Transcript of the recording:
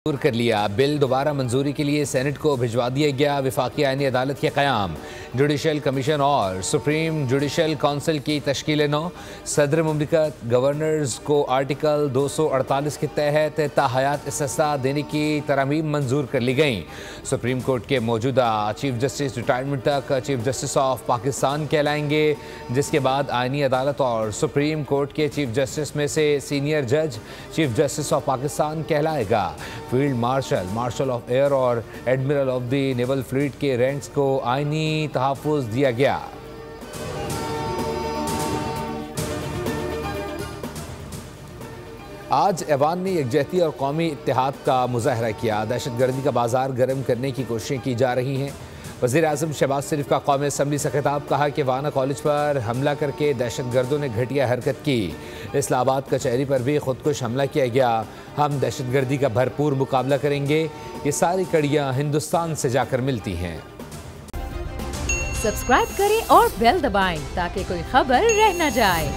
मंजूर कर लिया। बिल दोबारा मंजूरी के लिए सेनेट को भिजवा दिया गया। वफाकी आईनी अदालत के क़याम, जुडिशल कमीशन और सुप्रीम जुडिशल काउंसिल की तश्कील नौ। सदर मुमलिकत गवर्नर्स को आर्टिकल 248 के तहत ताहयात इस्तिस्ना देने की तरमीम मंजूर कर ली गई। सुप्रीम कोर्ट के मौजूदा चीफ जस्टिस रिटायरमेंट तक चीफ जस्टिस ऑफ पाकिस्तान कहलाएंगे, जिसके बाद आईनी अदालत और सुप्रीम कोर्ट के चीफ जस्टिस में से सीनियर जज चीफ जस्टिस ऑफ पाकिस्तान कहलाएगा। Field marshal, marshal of air और admiral of the naval fleet के रैंक्स को आईनी तहफ़्फ़ुज़ दिया गया। आज ऐवान ने यकजहती और कौमी इत्तेहाद का मुजाहरा किया। दहशतगर्दी का बाजार गर्म करने की कोशिशें की जा रही हैं। वज़ीर-ए-आज़म शहबाज शरीफ का कौमी असम्बली से खिताब, कहा कि वाना कॉलेज पर हमला करके दहशतगर्दों ने घटिया हरकत की। इस्लामाबाद कचहरी पर भी खुदकुश हमला किया गया। हम दहशतगर्दी का भरपूर मुकाबला करेंगे। ये सारी कड़ियाँ हिंदुस्तान से जाकर मिलती हैं। सब्सक्राइब करें और बेल दबाएं ताकि कोई खबर रह न जाए।